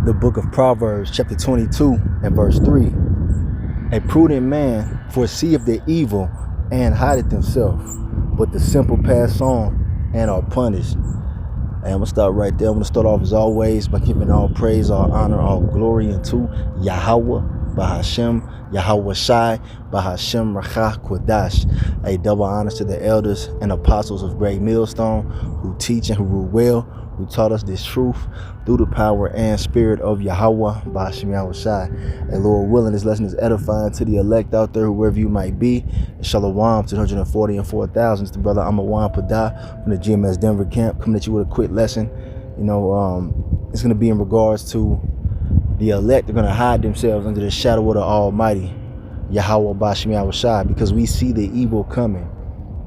the book of Proverbs, chapter 22 and verse 3. A prudent man foreseeth the evil and hideth himself, but the simple pass on and are punished. And I'm going to start right there. I'm going to start off as always by giving all praise, all honor, all glory unto Yahweh, Bahashem, Yahweh Shai, Bahashem Rachah Kodash. A double honor to the elders and apostles of Great Millstone who teach and who rule well, who taught us this truth through the power and spirit of Yahweh, Bahashem Yahweh Shai. And Lord willing, this lesson is edifying to the elect out there, whoever you might be. Shalom to 140 and 4,000. It's the brother Amawan Padah from the GMS Denver camp, coming at you with a quick lesson. You know, it's going to be in regards to the elect are going to hide themselves under the shadow of the Almighty, Yahweh, Bahashem Yahweh Shai, because we see the evil coming.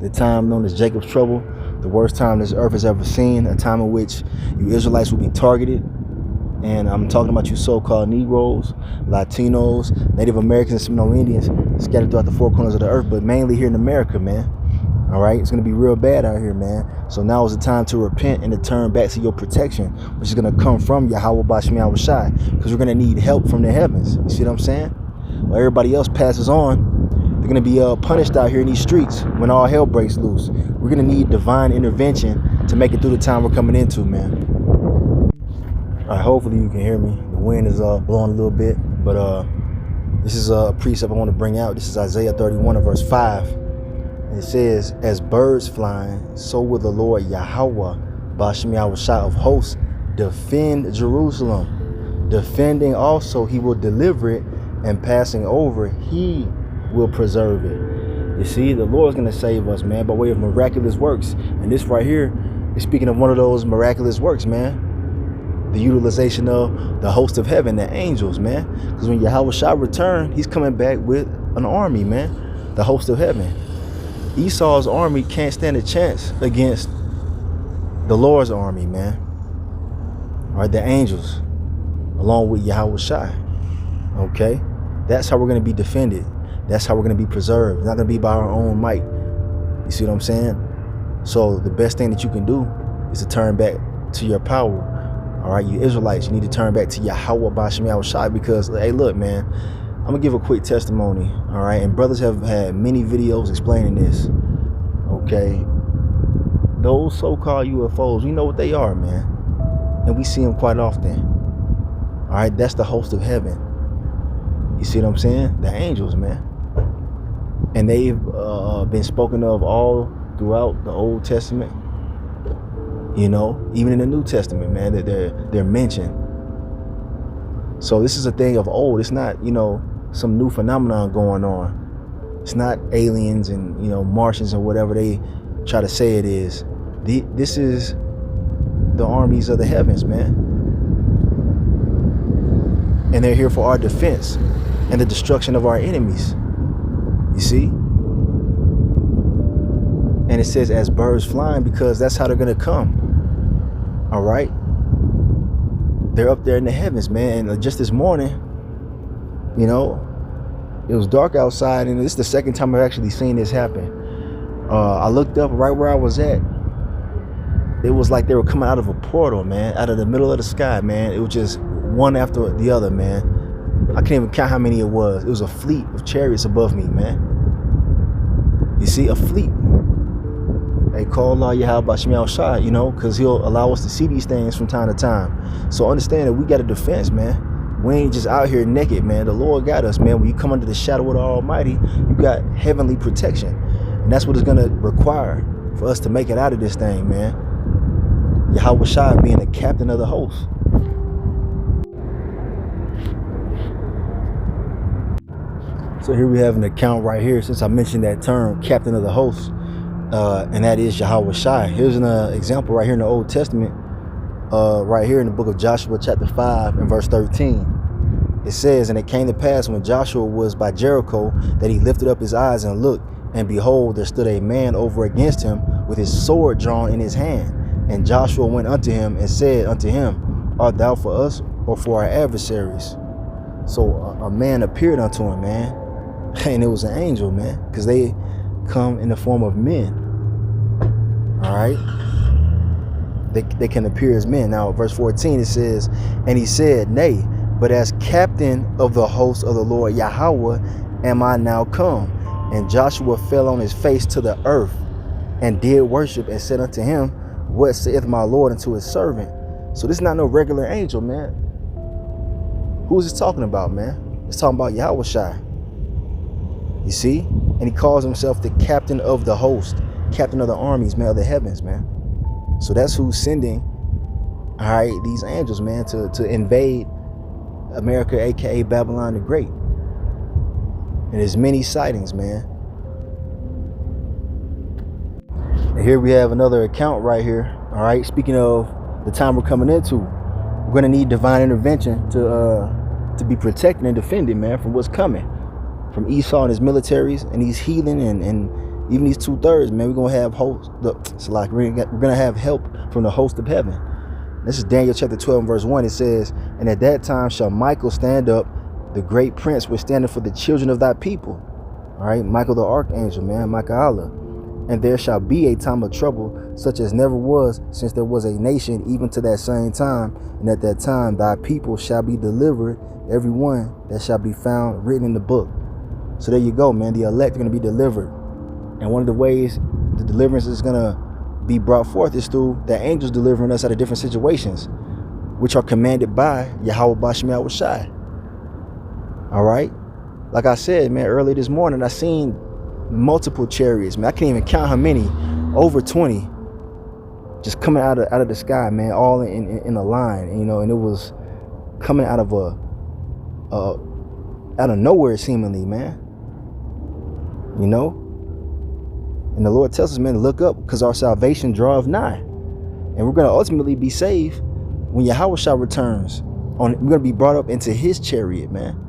The time known as Jacob's trouble, the worst time this earth has ever seen, a time in which you Israelites will be targeted. And I'm talking about you so-called Negroes, Latinos, Native Americans, and Seminole Indians scattered throughout the four corners of the earth, but mainly here in America, man. All right, it's going to be real bad out here, man. So now is the time to repent and to turn back to your protection, which is going to come from Yahweh, Bahashem Yahweh Shai, because we're going to need help from the heavens. You see what I'm saying? While everybody else passes on, they're going to be punished out here in these streets when all hell breaks loose. We're going to need divine intervention to make it through the time we're coming into, man. All right, hopefully you can hear me. The wind is blowing a little bit, but this is a precept I want to bring out. This is Isaiah 31 verse 5. And it says, as birds flying, so will the Lord Yahweh, Bahashem Yahweh Shai of hosts, defend Jerusalem. Defending also, he will deliver it, and passing over, he will preserve it. You see, the Lord's going to save us, man, by way of miraculous works. And this right here is speaking of one of those miraculous works, man. The utilization of the host of heaven, the angels, man. Because when Yahweh shall return, he's coming back with an army, man. The host of heaven. Esau's army can't stand a chance against the Lord's army, man. All right, the angels, along with Yahweh Shai. Okay? That's how we're going to be defended. That's how we're going to be preserved. It's not going to be by our own might. You see what I'm saying? So the best thing that you can do is to turn back to your power. All right, you Israelites, you need to turn back to Yahweh, Bahashem Yahweh Shai, because, hey, look, man, I'm going to give a quick testimony. All right, and brothers have had many videos explaining this. Okay, those so-called UFOs, we know what they are, man. And we see them quite often. All right, that's the host of heaven. You see what I'm saying? The angels, man. And they've been spoken of all throughout the Old Testament. You know, even in the New Testament, man, that they're mentioned. So this is a thing of old. It's not, you know, some new phenomenon going on. It's not aliens and, you know, Martians or whatever they try to say it is. This is the armies of the heavens, man. And they're here for our defense and the destruction of our enemies. You see? And it says as birds flying, because that's how they're going to come. All right? They're up there in the heavens, man. And just this morning, you know, it was dark outside, and this is the second time I've actually seen this happen. I looked up right where I was at. It was like they were coming out of a portal, man, out of the middle of the sky, man. It was just one after the other, man. I can't even count how many it was. It was a fleet of chariots above me, man. You see, a fleet. They call Allah Yahweh Bahashem Yahweh Shai, you know, because he'll allow us to see these things from time to time. So understand that we got a defense, man. We ain't just out here naked, man. The Lord got us, man. When you come under the shadow of the Almighty, you got heavenly protection. And that's what it's going to require for us to make it out of this thing, man. Yahweh Shai being the captain of the host. So here we have an account right here, since I mentioned that term, captain of the host, and that is Yahweh Shai. Here's an example right here in the Old Testament, right here in the book of Joshua chapter 5 and verse 13. It says, and it came to pass when Joshua was by Jericho that he lifted up his eyes and looked, and behold, there stood a man over against him with his sword drawn in his hand. And Joshua went unto him and said unto him, art thou for us or for our adversaries? So a man appeared unto him, man. And it was an angel, man, because they come in the form of men. All right. they can appear as men. Now, verse 14, it says, and he said, nay, but as captain of the host of the Lord Yahweh am I now come. And Joshua fell on his face to the earth and did worship and said unto him, what saith my Lord unto his servant? So this is not no regular angel, man. Who is this talking about, man? It's talking about Yahweh Shai. You see? And he calls himself the captain of the host, captain of the armies, man, of the heavens, man. So that's who's sending, all right, these angels, man, to invade America, aka Babylon the Great. And there's many sightings, man. And here we have another account right here. All right, speaking of the time we're coming into, we're gonna need divine intervention to be protected and defended, man, from what's coming, from Esau and his militaries and these heathen and even these 2/3, man. We're gonna have host. It's like we're gonna have help from the host of heaven. This is Daniel chapter 12 and verse 1. It says, and at that time shall Michael stand up, the great prince which standeth for the children of thy people. All right, Michael the archangel, man, Michael. And there shall be a time of trouble, such as never was since there was a nation, even to that same time. And at that time thy people shall be delivered, every one that shall be found written in the book. So there you go, man. The elect are going to be delivered. And one of the ways the deliverance is going to be brought forth is through the angels delivering us out of different situations, which are commanded by Yahweh Bashem Yahweh Shai. All right. Like I said, man, early this morning, I seen multiple chariots, man. I can't even count how many, over 20, just coming out of the sky, man, all in a line, you know, and it was coming out of out of nowhere seemingly, man, you know. And the Lord tells us, man, to look up because our salvation draweth nigh. And we're going to ultimately be saved when Yahweh Shai returns. We're going to be brought up into his chariot, man.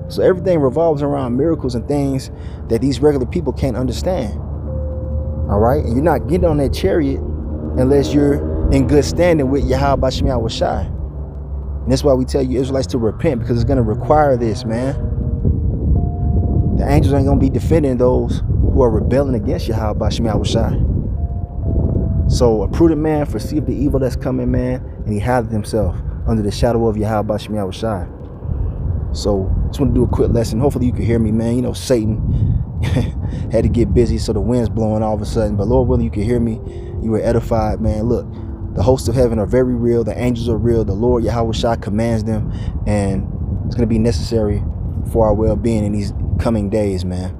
So everything revolves around miracles and things that these regular people can't understand. All right? And you're not getting on that chariot unless you're in good standing with Yahweh Bashem Yahweh Shai. And that's why we tell you Israelites to repent, because it's going to require this, man. The angels ain't going to be defending those who are rebelling against Yahweh Bashem Yahweh Shai. So a prudent man foreseeth the evil that's coming, man, and he hideth himself under the shadow of Yahweh Bashem Yahweh Shai. So just want to do a quick lesson. Hopefully you can hear me, man. You know, Satan had to get busy, so the wind's blowing all of a sudden. But Lord willing, you can hear me. You were edified, man. Look, the hosts of heaven are very real. The angels are real. The Lord Yahweh Shai commands them, and it's going to be necessary for our well-being in these coming days, man.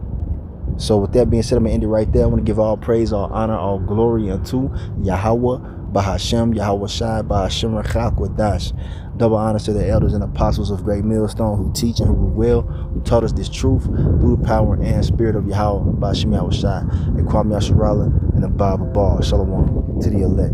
So with that being said, I'm going to end it right there. I want to give all praise, all honor, all glory unto Yahweh, Bahashem, Yahweh Shai, Bahashem Rachak Wadash. Double honors to the elders and apostles of Great Millstone who teach and who will, who taught us this truth through the power and spirit of Yahweh, Bahashem Yahweh Shai, and Kwame Yasharala, and the Bible Ball. Shalom to the elect.